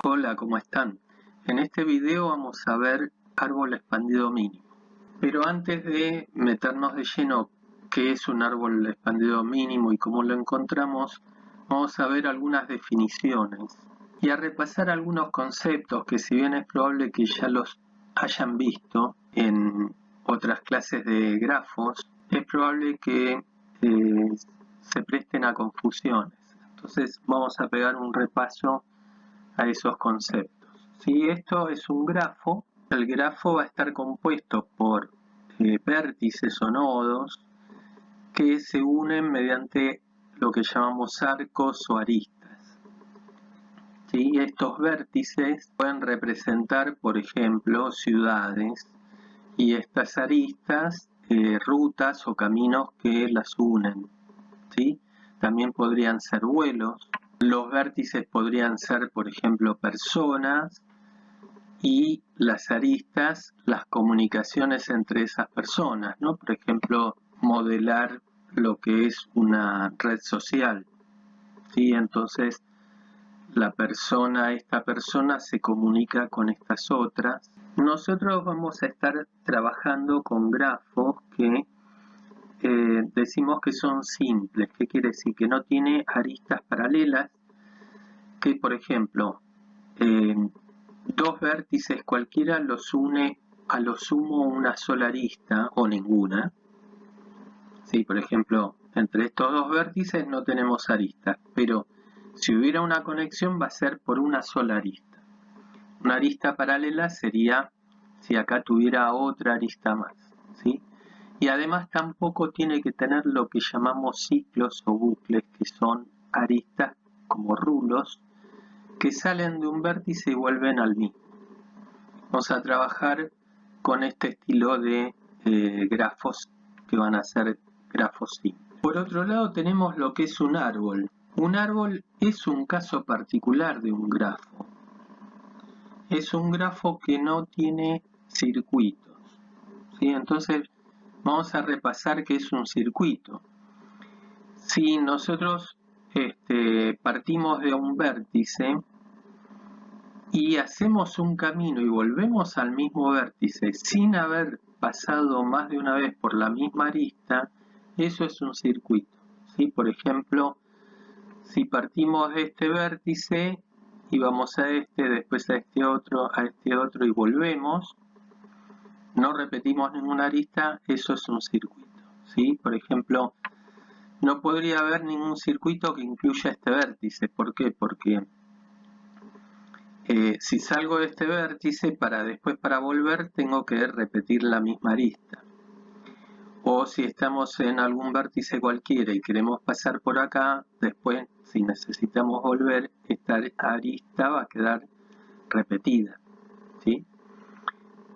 Hola, ¿cómo están? En este video vamos a ver árbol expandido mínimo. Pero antes de meternos de lleno qué es un árbol expandido mínimo y cómo lo encontramos, vamos a ver algunas definiciones y a repasar algunos conceptos que, si bien es probable que ya los hayan visto en otras clases de grafos, es probable que se presten a confusiones. Entonces vamos a pegar un repaso a esos conceptos. Si esto es un grafo, el grafo va a estar compuesto por vértices o nodos que se unen mediante lo que llamamos arcos o aristas. ¿Sí? Estos vértices pueden representar, por ejemplo, ciudades, y estas aristas, rutas o caminos que las unen. ¿Sí? También podrían ser vuelos. Los vértices podrían ser, por ejemplo, personas, y las aristas, las comunicaciones entre esas personas, ¿no? Por ejemplo, modelar lo que es una red social, ¿sí? Entonces, esta persona se comunica con estas otras. Nosotros vamos a estar trabajando con grafos que decimos que son simples. ¿Qué quiere decir? Que no tiene aristas paralelas, que por ejemplo, dos vértices cualquiera los une a lo sumo una sola arista o ninguna. Sí, por ejemplo, entre estos dos vértices no tenemos aristas, pero si hubiera una conexión va a ser por una sola arista. Una arista paralela sería si acá tuviera otra arista más, ¿sí? Y además tampoco tiene que tener lo que llamamos ciclos o bucles, que son aristas como rulos que salen de un vértice y vuelven al mismo. Vamos a trabajar con este estilo de grafos que van a ser grafos simples. Por otro lado tenemos lo que es un árbol. Un árbol es un caso particular de un grafo. Es un grafo que no tiene circuitos, ¿sí? Entonces vamos a repasar qué es un circuito. Si nosotros partimos de un vértice y hacemos un camino y volvemos al mismo vértice sin haber pasado más de una vez por la misma arista, eso es un circuito, ¿sí? Por ejemplo, si partimos de este vértice y vamos a después a este otro y volvemos, no repetimos ninguna arista, eso es un circuito, ¿sí? Por ejemplo, no podría haber ningún circuito que incluya este vértice. ¿Por qué? Porque si salgo de este vértice, para volver tengo que repetir la misma arista. O si estamos en algún vértice cualquiera y queremos pasar por acá, después si necesitamos volver, esta arista va a quedar repetida, ¿sí?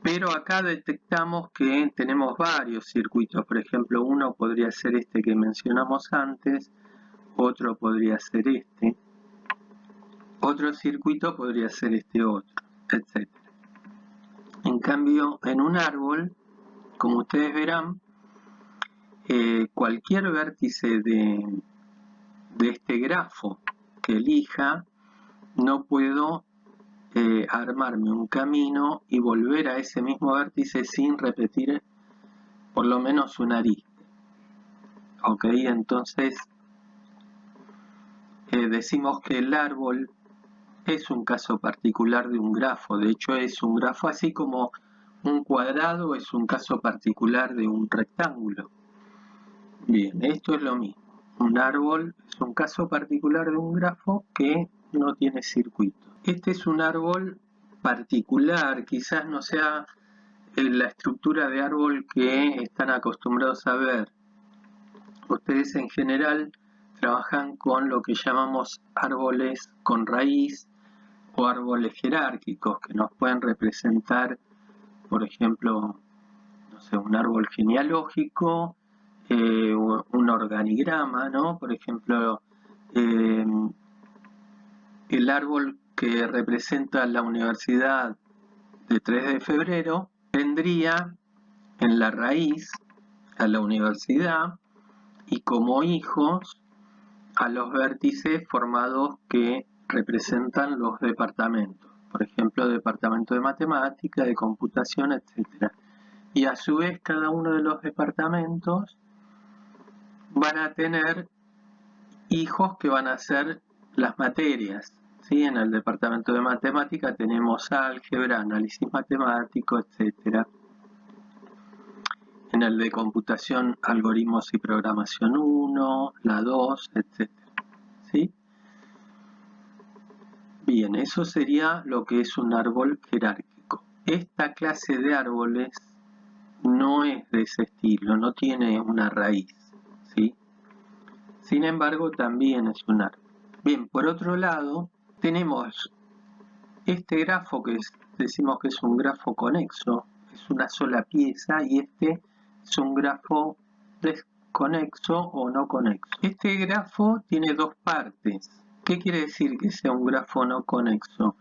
Pero acá detectamos que tenemos varios circuitos. Por ejemplo, uno podría ser este que mencionamos antes, otro podría ser este, otro circuito podría ser este otro, etc. En cambio, en un árbol, como ustedes verán, cualquier vértice de este grafo que elija, no puedo armarme un camino y volver a ese mismo vértice sin repetir por lo menos una arista. Ok, entonces decimos que el árbol es un caso particular de un grafo. De hecho, es un grafo así como un cuadrado es un caso particular de un rectángulo. Bien, esto es lo mismo. Un árbol es un caso particular de un grafo que no tiene circuito. Este es un árbol particular, quizás no sea la estructura de árbol que están acostumbrados a ver. Ustedes en general trabajan con lo que llamamos árboles con raíz o árboles jerárquicos, que nos pueden representar, por ejemplo, no sé, un árbol genealógico, un organigrama, ¿no? Por ejemplo, el árbol que representa la Universidad de 3 de febrero tendría en la raíz a la universidad y como hijos a los vértices formados que representan los departamentos, por ejemplo, departamento de matemática, de computación, etc. Y a su vez cada uno de los departamentos van a tener hijos que van a ser las materias. ¿Sí? En el departamento de matemática tenemos álgebra, análisis matemático, etc. En el de computación, algoritmos y programación 1, la 2, etc. ¿Sí? Bien, eso sería lo que es un árbol jerárquico. Esta clase de árboles no es de ese estilo, no tiene una raíz, ¿sí? Sin embargo, también es un árbol. Bien, por otro lado, tenemos este grafo que decimos que es un grafo conexo, es una sola pieza, y este es un grafo desconexo o no conexo. Este grafo tiene dos partes. ¿Qué quiere decir que sea un grafo no conexo?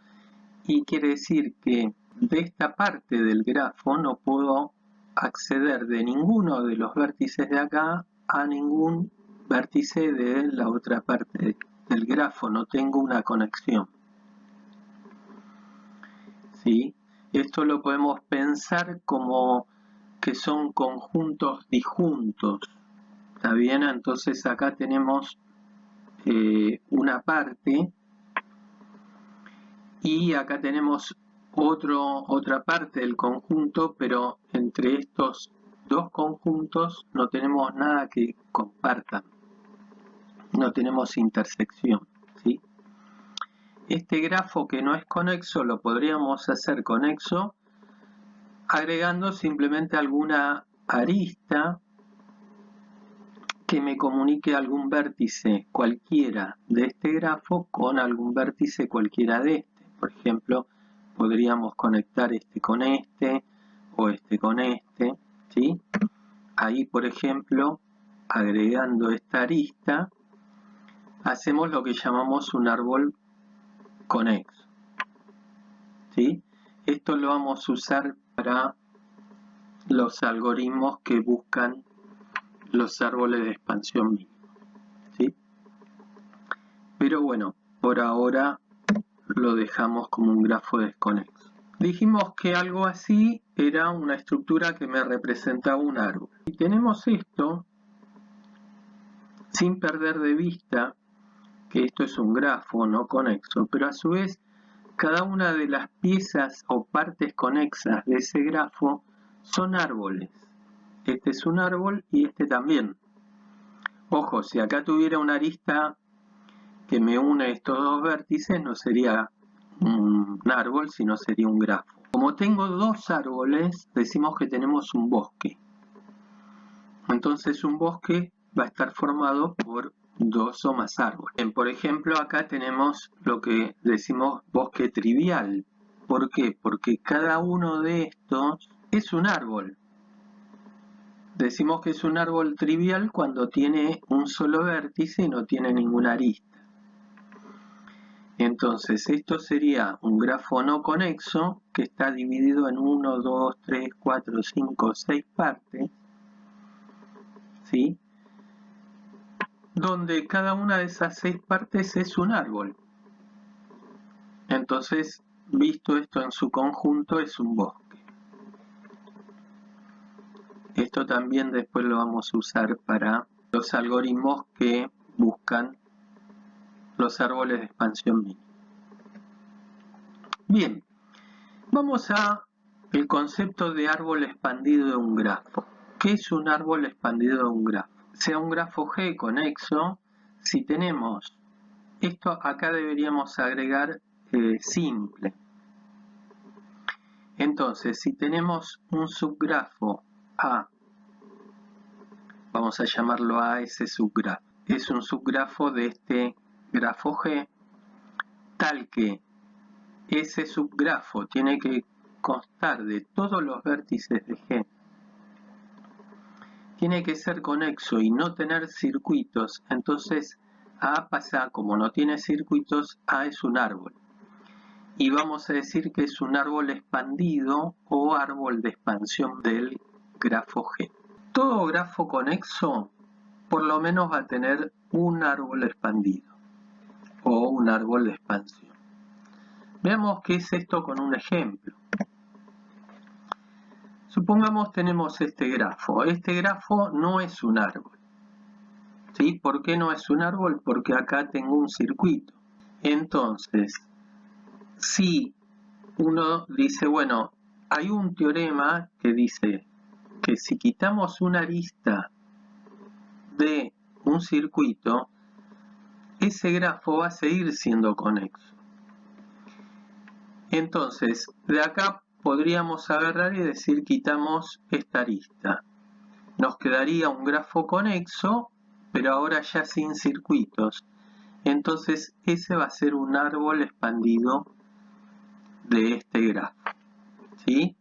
Y quiere decir que de esta parte del grafo no puedo acceder de ninguno de los vértices de acá a ningún vértice de la otra parte del grafo, no tengo una conexión. ¿Sí? Esto lo podemos pensar como que son conjuntos disjuntos. ¿Está bien? Entonces acá tenemos una parte y acá tenemos otra parte del conjunto, pero entre estos dos conjuntos no tenemos nada que compartan, no tenemos intersección, ¿sí? Este grafo que no es conexo lo podríamos hacer conexo agregando simplemente alguna arista que me comunique algún vértice cualquiera de este grafo con algún vértice cualquiera de este. Por ejemplo, podríamos conectar este con este o este con este, ¿sí? Ahí, por ejemplo, agregando esta arista, hacemos lo que llamamos un árbol conexo, ¿sí? Esto lo vamos a usar para los algoritmos que buscan los árboles de expansión mínima, ¿sí? Pero bueno, por ahora lo dejamos como un grafo desconexo. Dijimos que algo así era una estructura que me representaba un árbol. Y tenemos esto, sin perder de vista que esto es un grafo no conexo, pero a su vez cada una de las piezas o partes conexas de ese grafo son árboles. Este es un árbol y este también. Ojo, si acá tuviera una arista que me une estos dos vértices, no sería un árbol, sino sería un grafo. Como tengo dos árboles, decimos que tenemos un bosque. Entonces un bosque va a estar formado por dos o más árboles. Bien, por ejemplo, acá tenemos lo que decimos bosque trivial. ¿Por qué? Porque cada uno de estos es un árbol. Decimos que es un árbol trivial cuando tiene un solo vértice y no tiene ninguna arista. Entonces, esto sería un grafo no conexo que está dividido en 1, 2, 3, 4, 5, 6 partes, ¿sí? Donde cada una de esas 6 partes es un árbol. Entonces, visto esto en su conjunto, es un bosque. Esto también después lo vamos a usar para los algoritmos que buscan los árboles de expansión mínima. Bien, vamos a el concepto de árbol expandido de un grafo. ¿Qué es un árbol expandido de un grafo? Sea un grafo G conexo, si tenemos esto acá deberíamos agregar simple. Entonces, si tenemos un subgrafo A, vamos a llamarlo A ese subgrafo, es un subgrafo de este grafo G, tal que ese subgrafo tiene que constar de todos los vértices de G, tiene que ser conexo y no tener circuitos, entonces A pasa, como no tiene circuitos, A es un árbol. Y vamos a decir que es un árbol expandido o árbol de expansión del grafo G. Todo grafo conexo por lo menos va a tener un árbol expandido o un árbol de expansión. Veamos qué es esto con un ejemplo. Supongamos tenemos este grafo. Este grafo no es un árbol. ¿Sí? ¿Por qué no es un árbol? Porque acá tengo un circuito. Entonces, si uno dice, bueno, hay un teorema que dice que si quitamos una arista de un circuito, ese grafo va a seguir siendo conexo. Entonces, de acá podríamos agarrar y decir quitamos esta arista. Nos quedaría un grafo conexo, pero ahora ya sin circuitos. Entonces, ese va a ser un árbol expandido de este grafo. ¿Sí?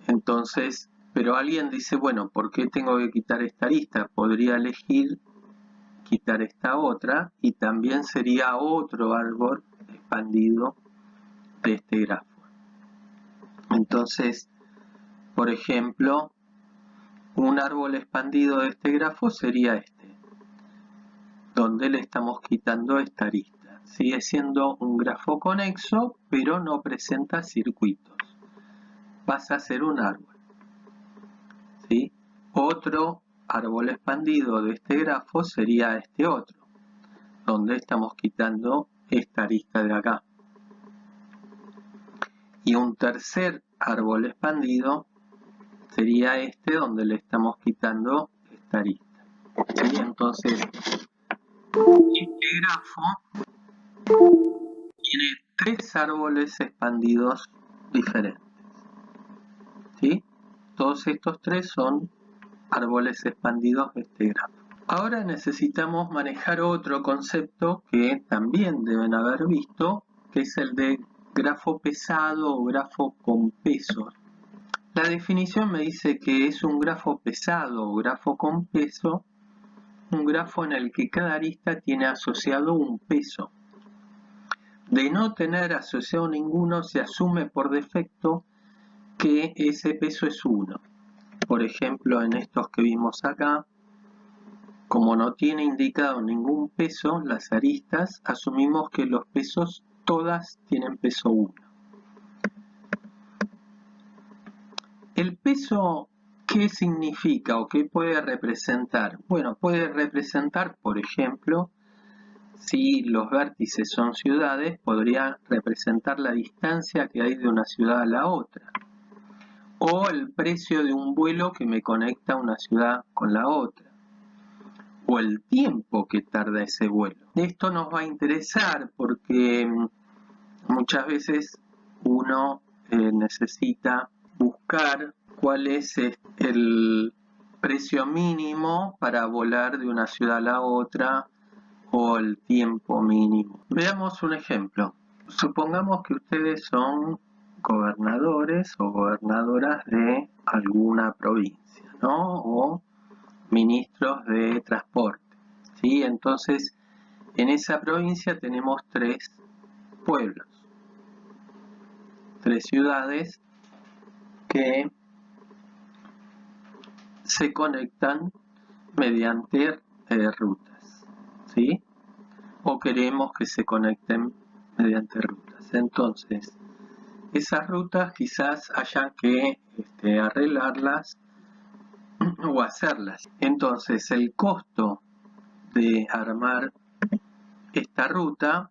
Entonces, pero alguien dice, bueno, ¿por qué tengo que quitar esta arista? Podría elegir quitar esta otra y también sería otro árbol expandido de este grafo. Entonces, por ejemplo, un árbol expandido de este grafo sería este, donde le estamos quitando esta arista. Sigue siendo un grafo conexo, pero no presenta circuitos. Pasa a ser un árbol. ¿Sí? Otro árbol expandido de este grafo sería este otro, donde estamos quitando esta arista de acá. Y un tercer árbol expandido sería este, donde le estamos quitando esta arista. ¿Sí? Entonces, este grafo tiene tres árboles expandidos diferentes. ¿Sí? Todos estos tres son árboles expandidos de este grafo. Ahora necesitamos manejar otro concepto que también deben haber visto, que es el de grafo pesado o grafo con peso. La definición me dice que es un grafo pesado o grafo con peso, un grafo en el que cada arista tiene asociado un peso. De no tener asociado ninguno, se asume por defecto que ese peso es 1. Por ejemplo, en estos que vimos acá, como no tiene indicado ningún peso, las aristas, asumimos que los pesos todas tienen peso 1. ¿El peso qué significa o qué puede representar? Bueno, puede representar, por ejemplo, si los vértices son ciudades, podría representar la distancia que hay de una ciudad a la otra, o el precio de un vuelo que me conecta una ciudad con la otra, o el tiempo que tarda ese vuelo. Esto nos va a interesar porque muchas veces uno necesita buscar cuál es el precio mínimo para volar de una ciudad a la otra o el tiempo mínimo. Veamos un ejemplo. Supongamos que ustedes son gobernadores o gobernadoras de alguna provincia, ¿no? O ministros de transporte, ¿sí? Entonces, en esa provincia tenemos 3 pueblos, 3 ciudades que se conectan mediante rutas, ¿sí? O queremos que se conecten mediante rutas. Entonces, esas rutas quizás haya que arreglarlas o hacerlas. Entonces, el costo de armar esta ruta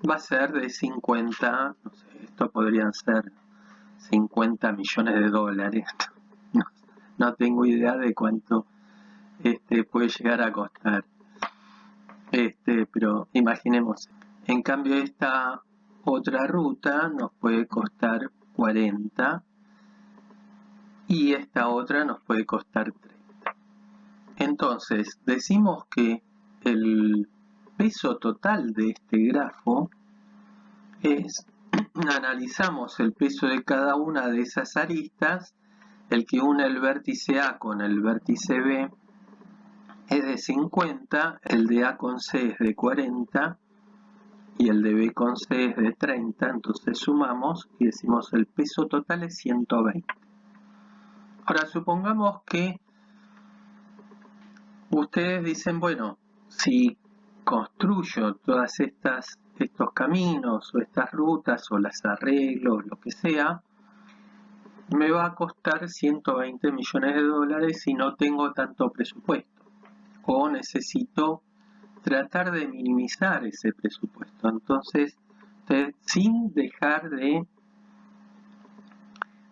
va a ser de 50, no sé, esto podrían ser 50 millones de dólares. No tengo idea de cuánto puede llegar a costar. Pero imaginemos. En cambio, esta otra ruta nos puede costar 40 y esta otra nos puede costar 30. Entonces, decimos que el peso total de este grafo es, analizamos el peso de cada una de esas aristas, el que une el vértice A con el vértice B es de 50, el de A con C es de 40 y el de B con C es de 30, entonces sumamos y decimos el peso total es 120. Ahora supongamos que ustedes dicen, bueno, si construyo todas estos caminos o estas rutas o las arreglo, lo que sea, me va a costar 120 millones de dólares y no tengo tanto presupuesto. O necesito tratar de minimizar ese presupuesto. Entonces, sin dejar de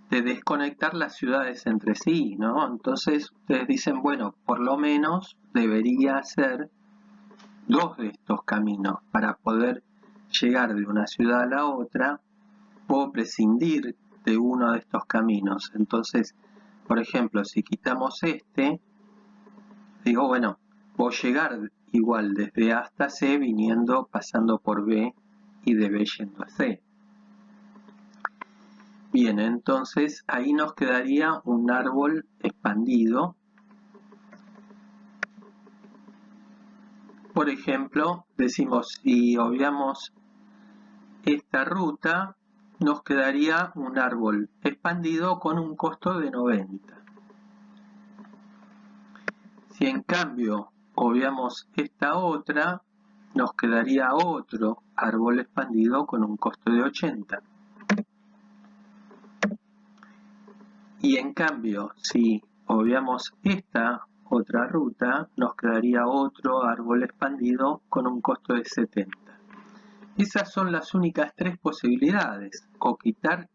desconectar las ciudades entre sí, ¿no? Entonces, ustedes dicen, bueno, por lo menos debería hacer 2 de estos caminos para poder llegar de una ciudad a la otra. Puedo prescindir de uno de estos caminos. Entonces, por ejemplo, si quitamos este, digo, bueno, voy a llegar igual desde A hasta C viniendo, pasando por B y de B yendo a C. Bien, entonces ahí nos quedaría un árbol expandido. Por ejemplo, decimos, si obviamos esta ruta, nos quedaría un árbol expandido con un costo de 90. Si en cambio obviamos esta otra, nos quedaría otro árbol expandido con un costo de 80. Y en cambio, si obviamos esta otra ruta, nos quedaría otro árbol expandido con un costo de 70. Esas son las únicas 3 posibilidades: o quitar,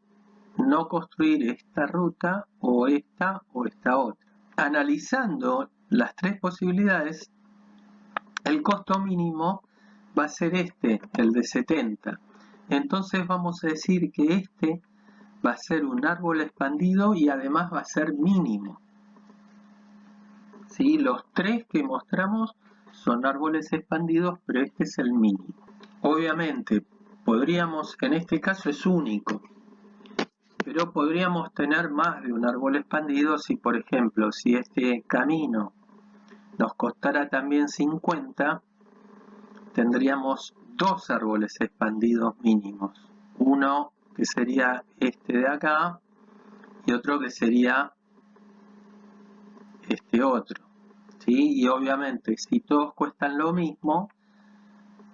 no construir esta ruta, o esta otra. Analizando las 3 posibilidades, el costo mínimo va a ser el de 70. Entonces vamos a decir que este va a ser un árbol expandido y además va a ser mínimo. ¿Sí? Los 3 que mostramos son árboles expandidos, pero este es el mínimo. Obviamente, podríamos, en este caso es único, pero podríamos tener más de un árbol expandido si, por ejemplo, si este camino nos costara también 50, tendríamos 2 árboles expandidos mínimos. Uno que sería este de acá y otro que sería este otro. ¿Sí? Y obviamente, si todos cuestan lo mismo,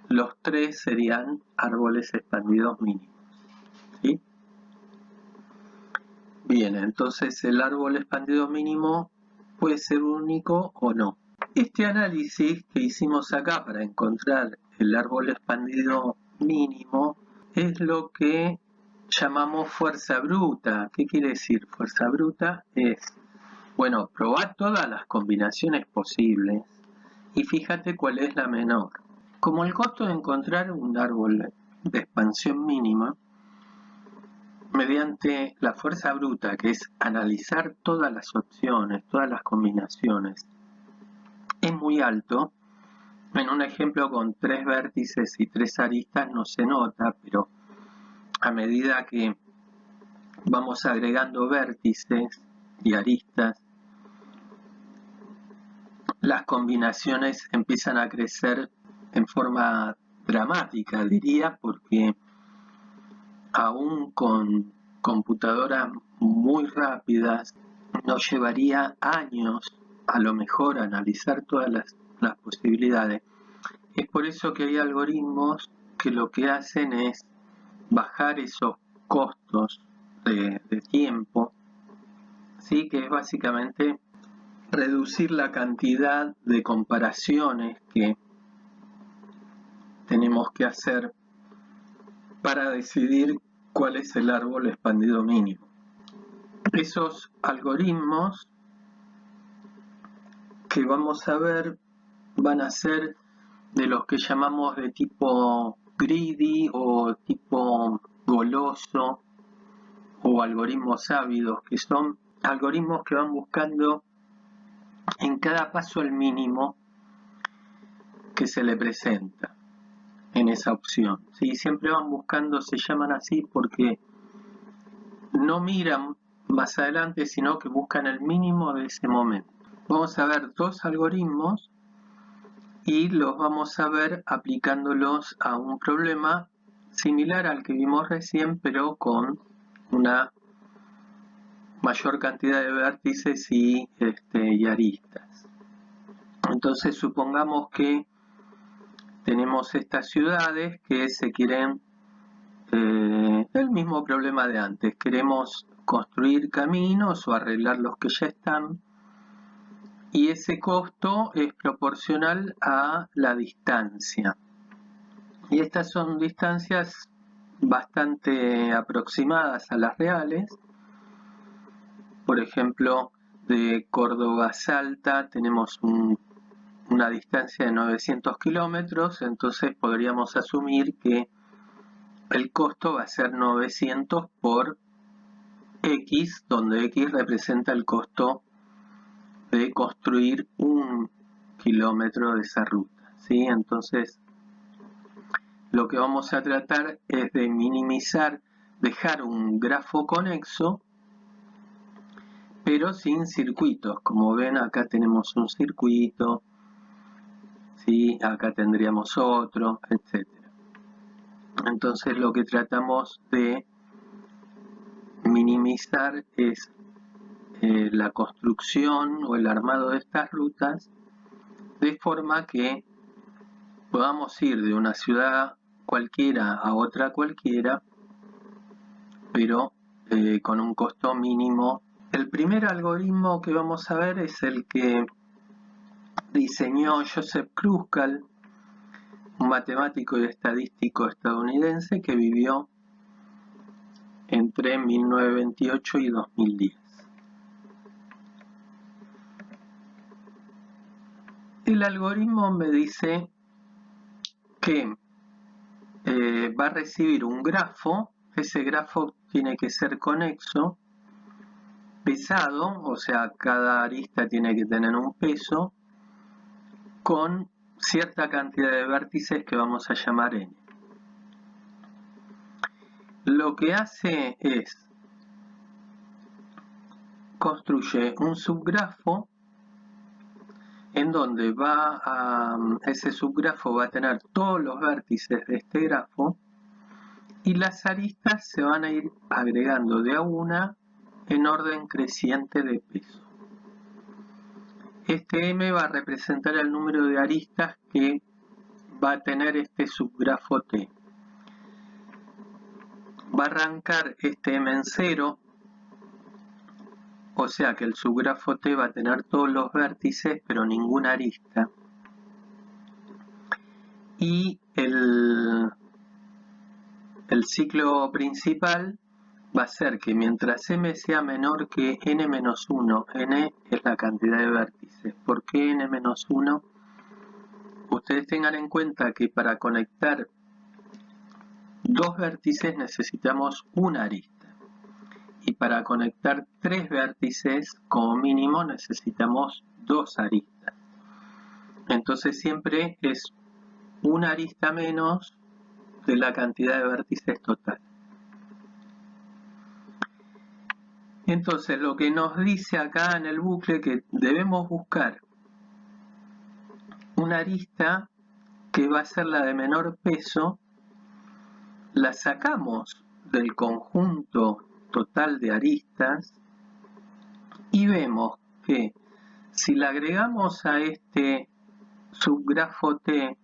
los 3 serían árboles expandidos mínimos. ¿Sí? Bien, entonces el árbol expandido mínimo puede ser único o no. Este análisis que hicimos acá para encontrar el árbol expandido mínimo es lo que llamamos fuerza bruta. ¿Qué quiere decir fuerza bruta? Es, bueno, probar todas las combinaciones posibles y fíjate cuál es la menor. Como el costo de encontrar un árbol de expansión mínima, mediante la fuerza bruta, que es analizar todas las opciones, todas las combinaciones, es muy alto. En un ejemplo con 3 vértices y 3 aristas no se nota, pero a medida que vamos agregando vértices y aristas, las combinaciones empiezan a crecer en forma dramática, diría, porque aún con computadoras muy rápidas nos llevaría años a lo mejor analizar todas las posibilidades. Es por eso que hay algoritmos que lo que hacen es bajar esos costos de tiempo, ¿sí? Que es básicamente reducir la cantidad de comparaciones que tenemos que hacer para decidir cuál es el árbol expandido mínimo. Esos algoritmos que vamos a ver van a ser de los que llamamos de tipo greedy o tipo goloso o algoritmos ávidos, que son algoritmos que van buscando en cada paso el mínimo que se le presenta en esa opción. ¿Sí? Siempre van buscando, se llaman así porque no miran más adelante, sino que buscan el mínimo de ese momento. Vamos a ver 2 algoritmos y los vamos a ver aplicándolos a un problema similar al que vimos recién, pero con una mayor cantidad de vértices y aristas. Entonces supongamos que tenemos estas ciudades que se quieren, el mismo problema de antes, queremos construir caminos o arreglar los que ya están, y ese costo es proporcional a la distancia. Y estas son distancias bastante aproximadas a las reales. Por ejemplo, de Córdoba a Salta tenemos una distancia de 900 kilómetros, entonces podríamos asumir que el costo va a ser 900 por X, donde X representa el costo de construir 1 kilómetro de esa ruta, ¿sí? Entonces, lo que vamos a tratar es de minimizar, dejar un grafo conexo, pero sin circuitos. Como ven, acá tenemos un circuito, ¿sí? Acá tendríamos otro, etc. Entonces, lo que tratamos de minimizar es la construcción o el armado de estas rutas, de forma que podamos ir de una ciudad cualquiera a otra cualquiera, pero con un costo mínimo. El primer algoritmo que vamos a ver es el que diseñó Joseph Kruskal, un matemático y estadístico estadounidense que vivió entre 1928 y 2010. El algoritmo me dice que va a recibir un grafo, ese grafo tiene que ser conexo, pesado, o sea, cada arista tiene que tener un peso, con cierta cantidad de vértices que vamos a llamar n. Lo que hace es, construye un subgrafo en donde ese subgrafo va a tener todos los vértices de este grafo y las aristas se van a ir agregando de a una en orden creciente de peso. Este m va a representar el número de aristas que va a tener este subgrafo T. Va a arrancar este m en 0, o sea que el subgrafo T va a tener todos los vértices pero ninguna arista. Y el ciclo principal va a ser que mientras m sea menor que n-1, n es la cantidad de vértices. ¿Por qué n-1? Ustedes tengan en cuenta que para conectar dos vértices necesitamos una arista. Y para conectar tres vértices, como mínimo, necesitamos dos aristas. Entonces siempre es una arista menos de la cantidad de vértices total. Entonces lo que nos dice acá en el bucle que debemos buscar una arista que va a ser la de menor peso, la sacamos del conjunto total de aristas y vemos que si la agregamos a este subgrafo T,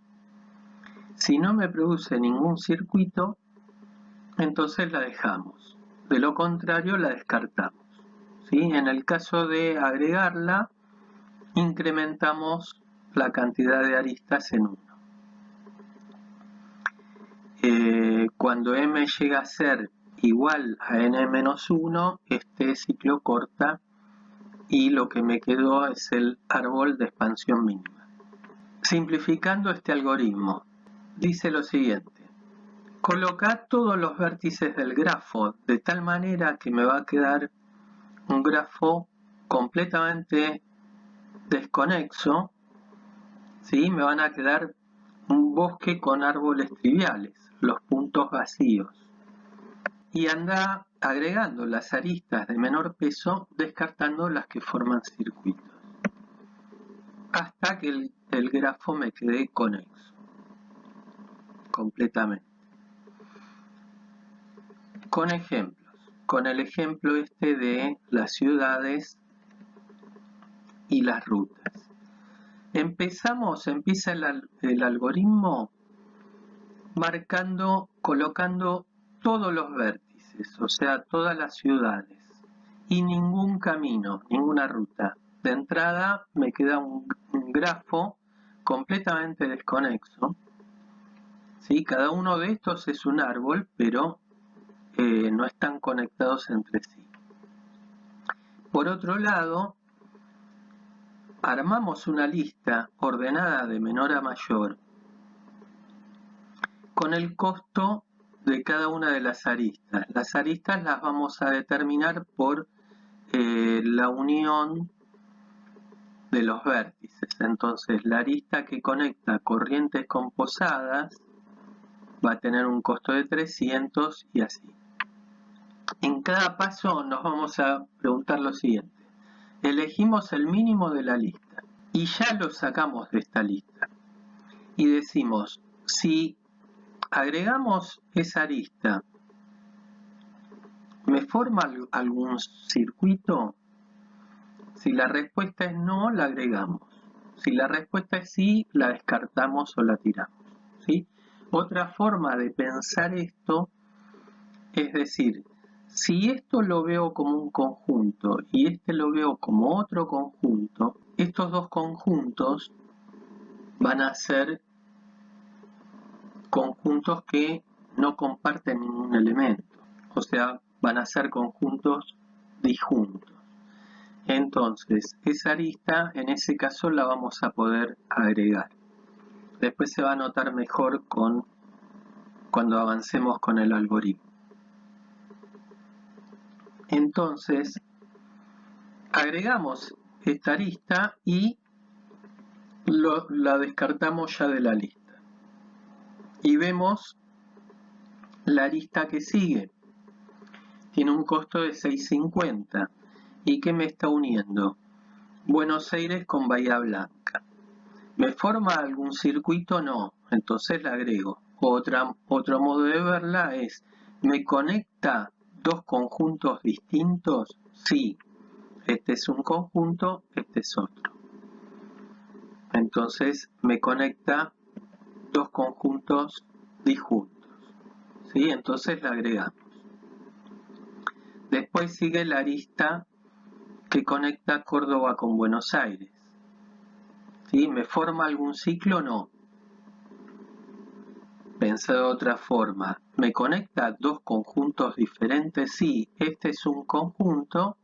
si no me produce ningún circuito, entonces la dejamos. De lo contrario, la descartamos, ¿sí? En el caso de agregarla, incrementamos la cantidad de aristas en 1. Cuando m llega a ser igual a n-1, este ciclo corta y lo que me quedó es el árbol de expansión mínima. Simplificando este algoritmo, dice lo siguiente: colocar todos los vértices del grafo de tal manera que me va a quedar un grafo completamente desconexo, ¿sí? Me van a quedar un bosque con árboles triviales, los puntos vacíos. Y anda agregando las aristas de menor peso, descartando las que forman circuitos, hasta que el grafo me quede conexo, completamente. Con ejemplos, con el ejemplo este de las ciudades y las rutas. Empieza el algoritmo colocando todos los vértices, o sea, todas las ciudades, y ningún camino, ninguna ruta. De entrada me queda un grafo completamente desconexo, ¿sí? Cada uno de estos es un árbol, pero no están conectados entre sí. Por otro lado, armamos una lista ordenada de menor a mayor con el costo de cada una de las aristas. Las aristas las vamos a determinar por la unión de los vértices. Entonces, la arista que conecta Corrientes con Posadas va a tener un costo de 300 y así. En cada paso nos vamos a preguntar lo siguiente. Elegimos el mínimo de la lista y ya lo sacamos de esta lista. Y decimos, si agregamos esa arista, ¿me forma algún circuito? Si la respuesta es no, la agregamos. Si la respuesta es sí, la descartamos o la tiramos, ¿sí? Otra forma de pensar esto es decir, si esto lo veo como un conjunto y este lo veo como otro conjunto, estos dos conjuntos van a ser conjuntos que no comparten ningún elemento, o sea, van a ser conjuntos disjuntos. Entonces, esa arista en ese caso la vamos a poder agregar. Después se va a notar mejor cuando avancemos con el algoritmo. Entonces, agregamos esta arista y la descartamos ya de la lista. Y vemos la arista que sigue. Tiene un costo de 6.50. ¿Y qué me está uniendo? Buenos Aires con Bahía Blanca. ¿Me forma algún circuito? No. Entonces la agrego. Otro modo de verla es, ¿me conecta dos conjuntos distintos? Sí. Este es un conjunto, este es otro. Entonces me conecta dos conjuntos disjuntos, ¿sí? Entonces la agregamos. Después sigue la arista que conecta Córdoba con Buenos Aires, ¿sí? ¿Me forma algún ciclo? No. Pensé de otra forma. ¿Me conecta dos conjuntos diferentes? Sí. Este es un conjunto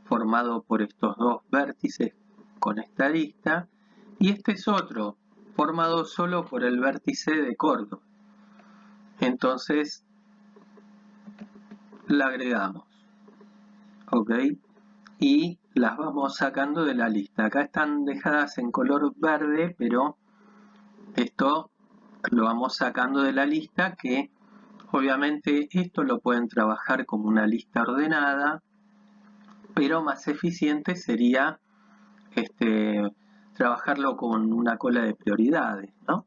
formado por estos dos vértices con esta arista y este es otro formado solo por el vértice de Córdoba. Entonces la agregamos, ¿ok? Y las vamos sacando de la lista. Acá están dejadas en color verde, pero esto lo vamos sacando de la lista, que obviamente esto lo pueden trabajar como una lista ordenada, pero más eficiente sería trabajarlo con una cola de prioridades, ¿no?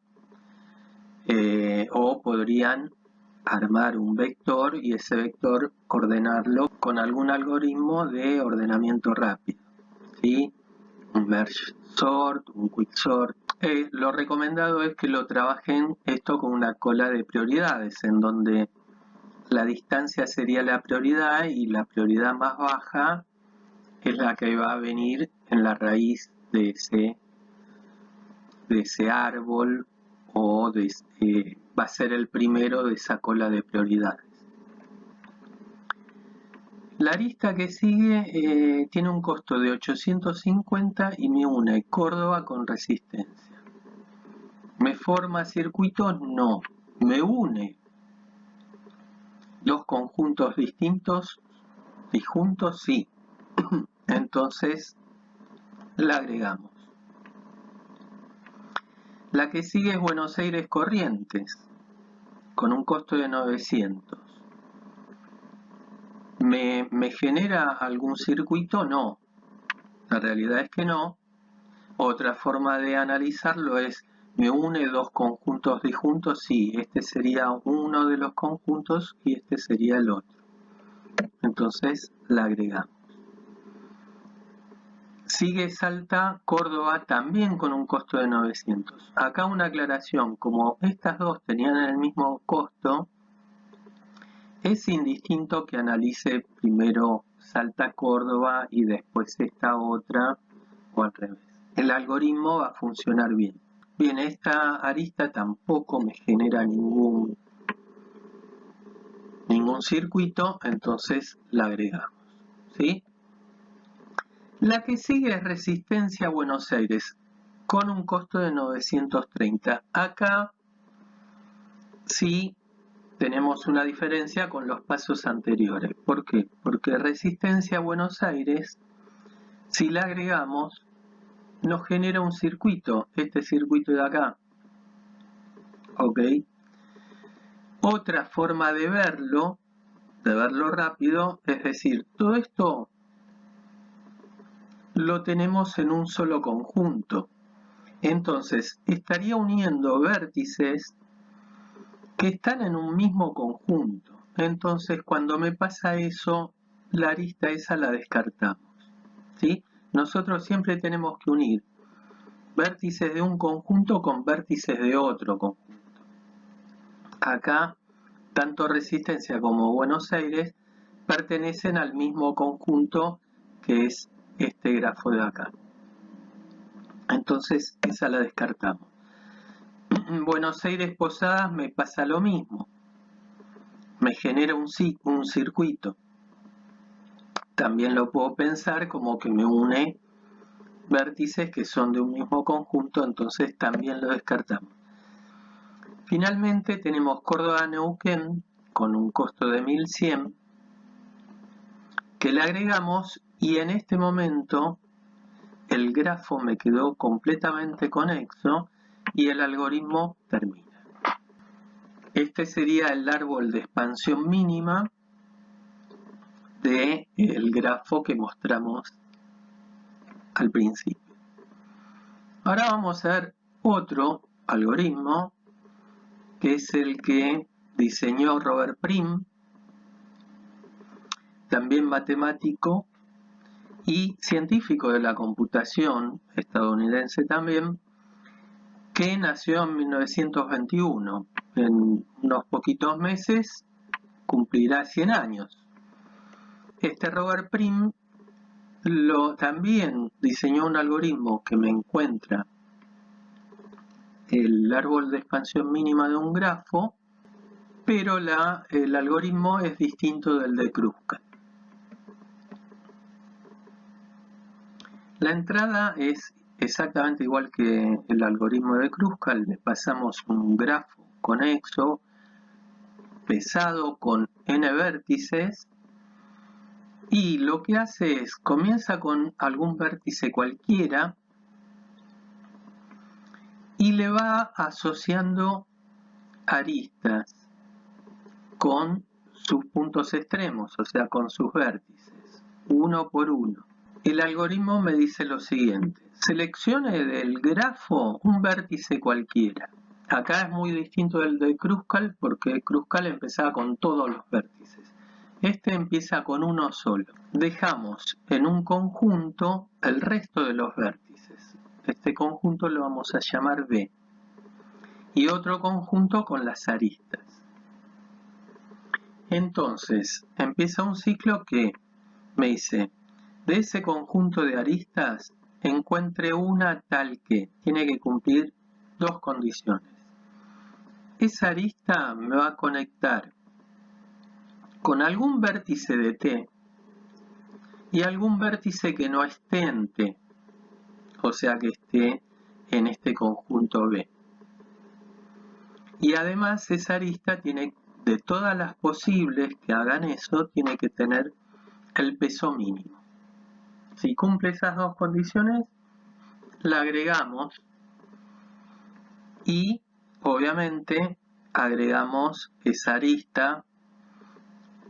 O podrían armar un vector y ese vector ordenarlo con algún algoritmo de ordenamiento rápido, ¿sí? Un merge sort, un quick sort. Lo recomendado es que lo trabajen esto con una cola de prioridades, en donde la distancia sería la prioridad y la prioridad más baja es la que va a venir en la raíz de ese árbol o va a ser el primero de esa cola de prioridades. La arista que sigue tiene un costo de 850 y me une Córdoba con Resistencia. ¿Me forma circuitos? No. ¿Me une dos conjuntos distintos? ¿Disjuntos? Sí. Entonces la agregamos. La que sigue es Buenos Aires Corrientes, con un costo de 900. ¿Me genera algún circuito? No. La realidad es que no. Otra forma de analizarlo es, ¿me une dos conjuntos disjuntos? Sí, este sería uno de los conjuntos y este sería el otro. Entonces la agregamos. Sigue Salta, Córdoba también con un costo de 900. Acá una aclaración, como estas dos tenían el mismo costo, es indistinto que analice primero Salta, Córdoba y después esta otra o al revés. El algoritmo va a funcionar bien. Bien, esta arista tampoco me genera ningún circuito, entonces la agregamos, ¿sí? La que sigue es Resistencia Buenos Aires, con un costo de 930. Acá sí tenemos una diferencia con los pasos anteriores. ¿Por qué? Porque Resistencia Buenos Aires, si la agregamos, nos genera un circuito, este circuito de acá. ¿Ok? Otra forma de verlo rápido, es decir, todo esto lo tenemos en un solo conjunto. Entonces, estaría uniendo vértices que están en un mismo conjunto. Entonces, cuando me pasa eso, la arista esa la descartamos, ¿sí? Nosotros siempre tenemos que unir vértices de un conjunto con vértices de otro conjunto. Acá, tanto Resistencia como Buenos Aires pertenecen al mismo conjunto que es este grafo de acá. Entonces, esa la descartamos. En Buenos Aires Posadas me pasa lo mismo. Me genera un circuito. También lo puedo pensar como que me une vértices que son de un mismo conjunto, entonces también lo descartamos. Finalmente tenemos Córdoba-Neuquén con un costo de 1100 que le agregamos y en este momento el grafo me quedó completamente conexo y el algoritmo termina. Este sería el árbol de expansión mínima del grafo que mostramos al principio. Ahora vamos a ver otro algoritmo que es el que diseñó Robert Prim, también matemático y científico de la computación, estadounidense también, que nació en 1921. En unos poquitos meses cumplirá 100 años. Este Robert Prim también diseñó un algoritmo que me encuentra el árbol de expansión mínima de un grafo, pero el algoritmo es distinto del de Kruskal. La entrada es exactamente igual que el algoritmo de Kruskal. Le pasamos un grafo conexo, pesado, con n vértices, y lo que hace es, comienza con algún vértice cualquiera y le va asociando aristas con sus puntos extremos, o sea, con sus vértices, uno por uno. El algoritmo me dice lo siguiente: seleccione del grafo un vértice cualquiera. Acá es muy distinto del de Kruskal porque Kruskal empezaba con todos los vértices. Este empieza con uno solo. Dejamos en un conjunto el resto de los vértices. Este conjunto lo vamos a llamar B. Y otro conjunto con las aristas. Entonces, empieza un ciclo que me dice: de ese conjunto de aristas, encuentre una tal que tiene que cumplir dos condiciones. Esa arista me va a conectar con algún vértice de T y algún vértice que no esté en T, o sea que esté en este conjunto B. Y además esa arista tiene, de todas las posibles que hagan eso, tiene que tener el peso mínimo. Si cumple esas dos condiciones, la agregamos y obviamente agregamos esa arista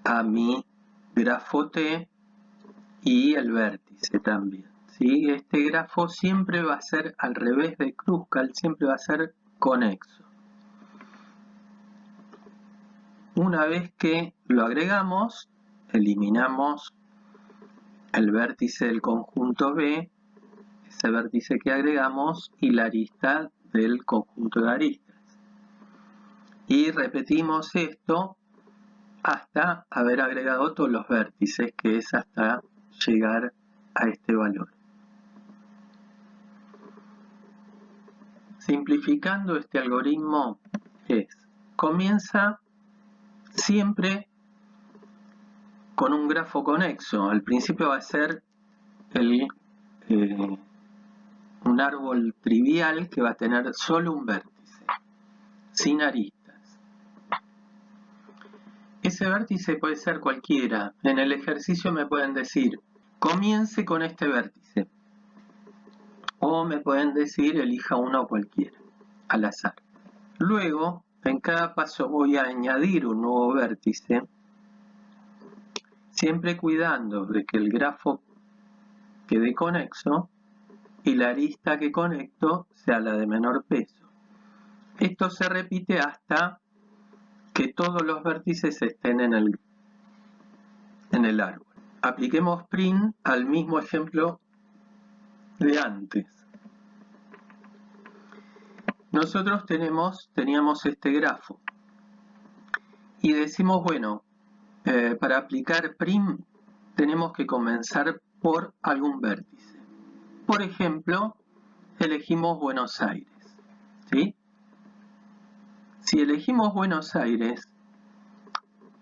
a mi grafo T y el vértice también, ¿sí? Este grafo siempre va a ser al revés de Kruskal, siempre va a ser conexo. Una vez que lo agregamos, eliminamos el vértice del conjunto B ese vértice que agregamos y la arista del conjunto de aristas. Y repetimos esto hasta haber agregado todos los vértices, que es hasta llegar a este valor. Simplificando este algoritmo comienza siempre con un grafo conexo. Al principio va a ser un árbol trivial que va a tener solo un vértice, sin aristas. Ese vértice puede ser cualquiera. En el ejercicio me pueden decir, comience con este vértice. O me pueden decir, elija uno cualquiera, al azar. Luego, en cada paso voy a añadir un nuevo vértice, siempre cuidando de que el grafo quede conexo y la arista que conecto sea la de menor peso. Esto se repite hasta que todos los vértices estén en el árbol. Apliquemos print al mismo ejemplo de antes. Nosotros teníamos este grafo y decimos, bueno, para aplicar print tenemos que comenzar por algún vértice. Por ejemplo, elegimos Buenos Aires, ¿sí? Si elegimos Buenos Aires,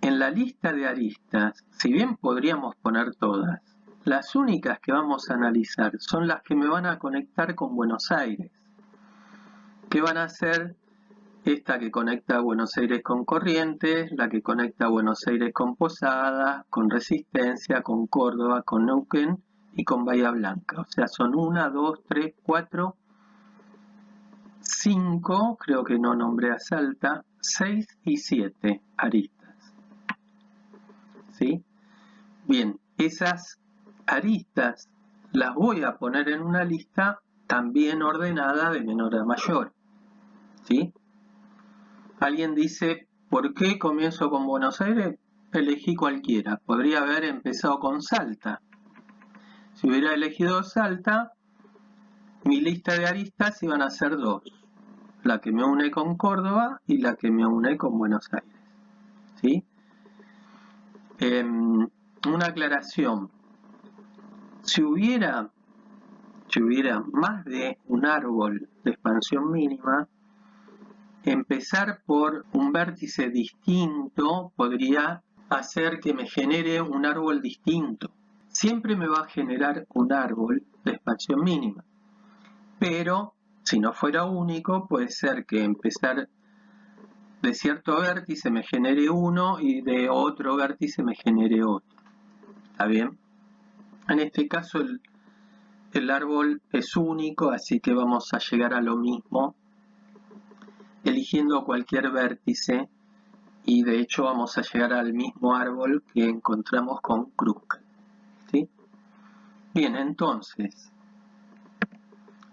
en la lista de aristas, si bien podríamos poner todas, las únicas que vamos a analizar son las que me van a conectar con Buenos Aires, que van a ser esta que conecta a Buenos Aires con Corrientes, la que conecta a Buenos Aires con Posadas, con Resistencia, con Córdoba, con Neuquén y con Bahía Blanca. O sea, son 1, 2, 3, 4, 5, creo que no nombré a Salta, 6 y 7 aristas. ¿Sí? Bien, esas aristas las voy a poner en una lista también ordenada de menor a mayor. ¿Sí? Alguien dice, ¿por qué comienzo con Buenos Aires? Elegí cualquiera. Podría haber empezado con Salta. Si hubiera elegido Salta, mi lista de aristas iban a ser 2. La que me une con Córdoba y la que me une con Buenos Aires. ¿Sí? Una aclaración. Si hubiera más de un árbol de expansión mínima, empezar por un vértice distinto podría hacer que me genere un árbol distinto. Siempre me va a generar un árbol de expansión mínima, pero si no fuera único, puede ser que empezar de cierto vértice me genere uno y de otro vértice me genere otro. ¿Está bien? En este caso el árbol es único, así que vamos a llegar a lo mismo eligiendo cualquier vértice y de hecho vamos a llegar al mismo árbol que encontramos con Kruskalj. ¿Sí? Bien, entonces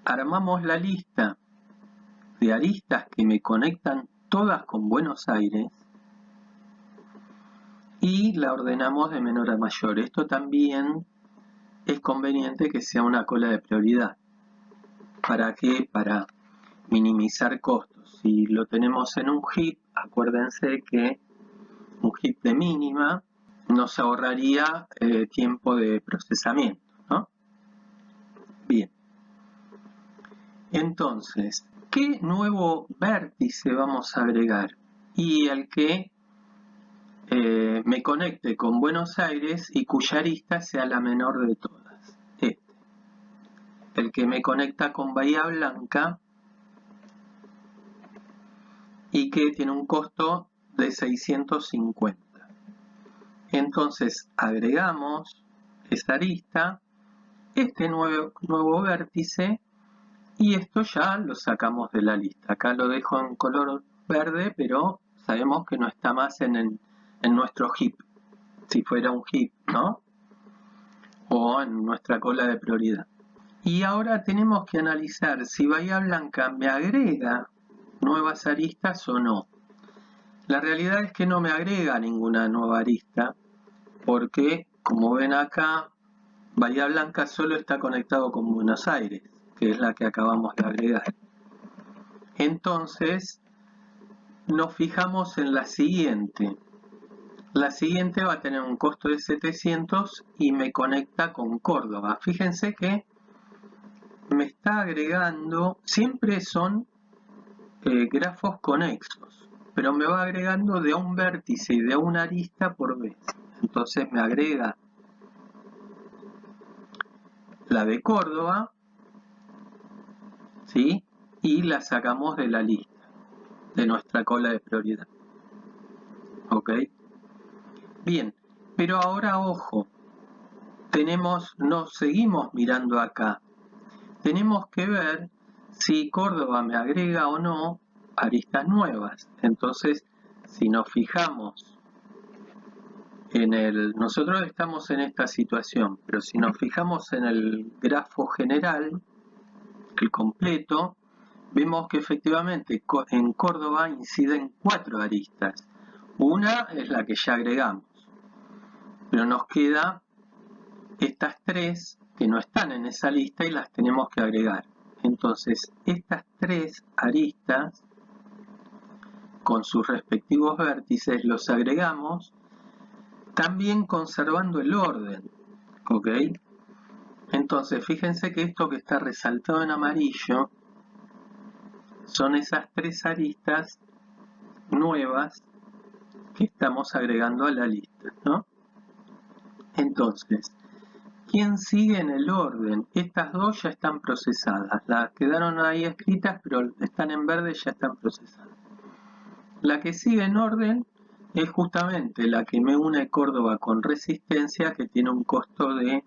armamos la lista de aristas que me conectan todas con Buenos Aires y la ordenamos de menor a mayor. Esto también es conveniente que sea una cola de prioridad. ¿Para qué? Para minimizar costos. Si lo tenemos en un heap, acuérdense que un heap de mínima nos ahorraría tiempo de procesamiento, ¿no? Bien. Entonces, ¿qué nuevo vértice vamos a agregar? Y el que me conecte con Buenos Aires y cuya arista sea la menor de todas. El que me conecta con Bahía Blanca y que tiene un costo de 650. Entonces agregamos esta arista, este nuevo vértice y esto ya lo sacamos de la lista. Acá lo dejo en color verde, pero sabemos que no está más en nuestro heap, si fuera un heap, ¿no? O en nuestra cola de prioridad. Y ahora tenemos que analizar si Bahía Blanca me agrega nuevas aristas o no. La realidad es que no me agrega ninguna nueva arista porque, como ven acá, Bahía Blanca solo está conectado con Buenos Aires, que es la que acabamos de agregar. Entonces, nos fijamos en la siguiente. La siguiente va a tener un costo de 700 y me conecta con Córdoba. Fíjense que me está agregando, siempre son grafos conexos, pero me va agregando de un vértice y de una arista por vez. Entonces me agrega la de Córdoba, ¿sí? Y la sacamos de la lista, de nuestra cola de prioridad. ¿Ok? Bien, pero ahora ojo, nos seguimos mirando acá. Tenemos que ver si Córdoba me agrega o no aristas nuevas. Entonces, si nos fijamos nosotros estamos en esta situación, pero si nos fijamos en el grafo general, el completo, vemos que efectivamente en Córdoba inciden 4 aristas. Una es la que ya agregamos, pero nos queda estas 3 que no están en esa lista y las tenemos que agregar. Entonces, estas 3 aristas, con sus respectivos vértices, los agregamos, también conservando el orden, ¿ok? Entonces, fíjense que esto que está resaltado en amarillo son esas 3 aristas nuevas que estamos agregando a la lista, ¿no? Entonces, ¿quién sigue en el orden? Estas 2 ya están procesadas, las quedaron ahí escritas, pero están en verde y ya están procesadas. La que sigue en orden es justamente la que me une Córdoba con Resistencia, que tiene un costo de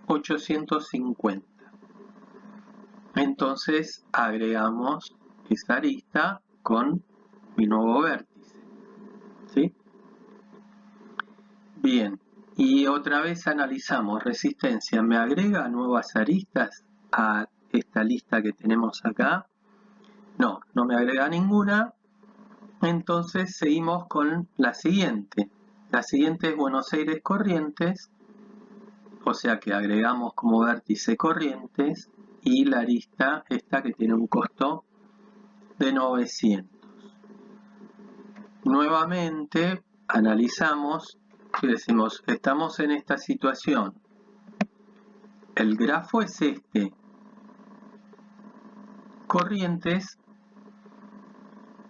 850. Entonces agregamos esa arista con mi nuevo vértice, ¿sí? Bien, y otra vez analizamos Resistencia. ¿Me agrega nuevas aristas a esta lista que tenemos acá? No, no me agrega ninguna. Entonces seguimos con la siguiente. La siguiente es Buenos Aires Corrientes, o sea que agregamos como vértice Corrientes y la arista esta que tiene un costo de 900. Nuevamente analizamos y decimos, estamos en esta situación. El grafo es este. Corrientes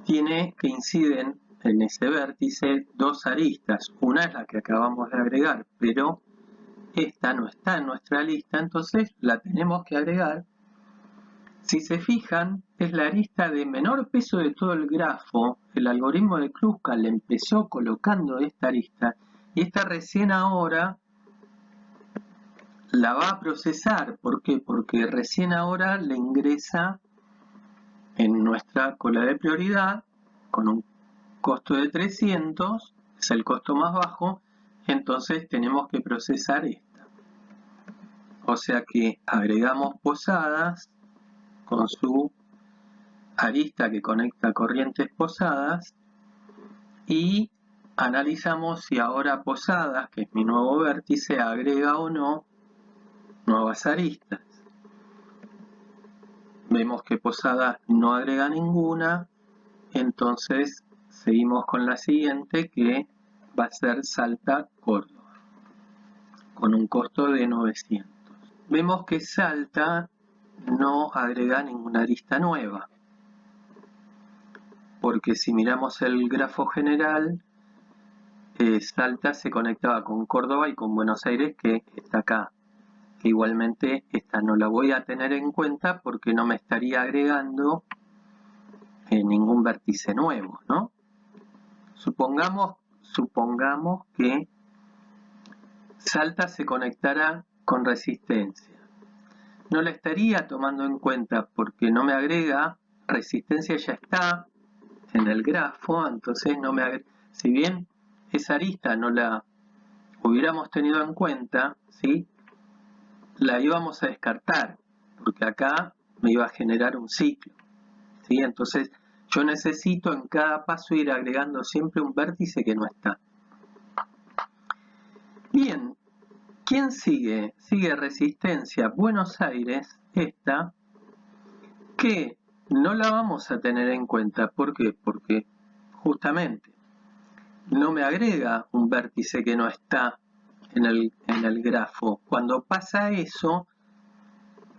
tiene que inciden en ese vértice 2 aristas. Una es la que acabamos de agregar, pero esta no está en nuestra lista, entonces la tenemos que agregar. Si se fijan, es la arista de menor peso de todo el grafo. El algoritmo de Kruskal le empezó colocando esta arista y esta recién ahora la va a procesar. ¿Por qué? Porque recién ahora le ingresa en nuestra cola de prioridad con un costo de 300, es el costo más bajo, entonces tenemos que procesar esta. O sea que agregamos Posadas con su arista que conecta Corrientes Posadas y analizamos si ahora Posadas, que es mi nuevo vértice, agrega o no nuevas aristas. Vemos que Posadas no agrega ninguna, entonces seguimos con la siguiente que va a ser Salta Córdoba con un costo de 900. Vemos que Salta no agrega ninguna arista nueva, porque si miramos el grafo general, Salta se conectaba con Córdoba y con Buenos Aires, que está acá. Que igualmente esta no la voy a tener en cuenta porque no me estaría agregando ningún vértice nuevo, ¿no? Supongamos que Salta se conectara con Resistencia. No la estaría tomando en cuenta porque no me agrega, Resistencia ya está en el grafo, entonces no me agrega. Si bien esa arista no la hubiéramos tenido en cuenta, ¿sí?, la íbamos a descartar, porque acá me iba a generar un ciclo, ¿sí? Entonces yo necesito en cada paso ir agregando siempre un vértice que no está. Bien, ¿Quién sigue? Sigue Resistencia Buenos Aires, esta, que no la vamos a tener en cuenta. ¿Por qué? Porque justamente no me agrega un vértice que no está en el grafo. Cuando pasa eso,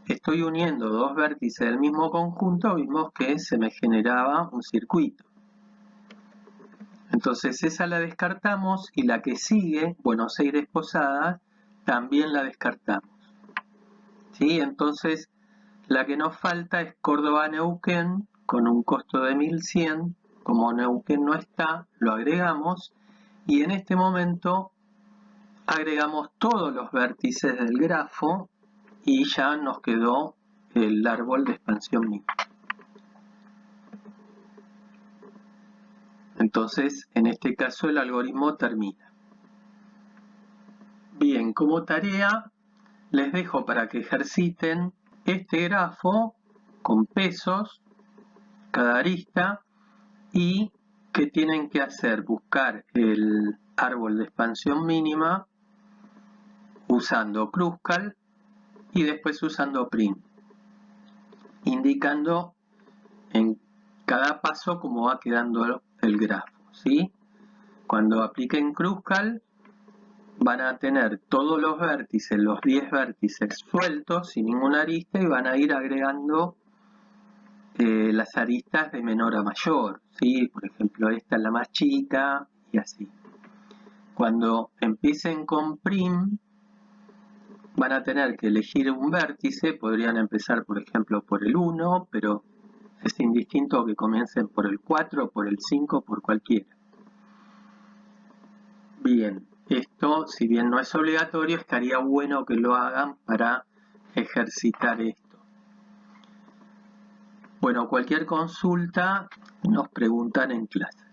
estoy uniendo dos vértices del mismo conjunto, vimos que se me generaba un circuito. Entonces esa la descartamos y la que sigue, Buenos Aires Posadas, también la descartamos. ¿Sí? Entonces la que nos falta es Córdoba-Neuquén con un costo de 1100. Como Neuquén no está, lo agregamos y en este momento agregamos todos los vértices del grafo y ya nos quedó el árbol de expansión mínima. Entonces, en este caso el algoritmo termina. Bien, como tarea les dejo para que ejerciten este grafo con pesos, cada arista, y que tienen que hacer, buscar el árbol de expansión mínima usando Kruskal y después usando Prim, indicando en cada paso cómo va quedando el grafo, ¿sí? Cuando apliquen Kruskal van a tener todos los vértices, los 10 vértices sueltos, sin ninguna arista, y van a ir agregando las aristas de menor a mayor, ¿sí? Por ejemplo, esta es la más chica y así. Cuando empiecen con Prim, van a tener que elegir un vértice, podrían empezar por ejemplo por el 1, pero es indistinto que comiencen por el 4, por el 5, por cualquiera. Bien, esto si bien no es obligatorio, estaría bueno que lo hagan para ejercitar esto. Bueno, cualquier consulta nos preguntan en clase.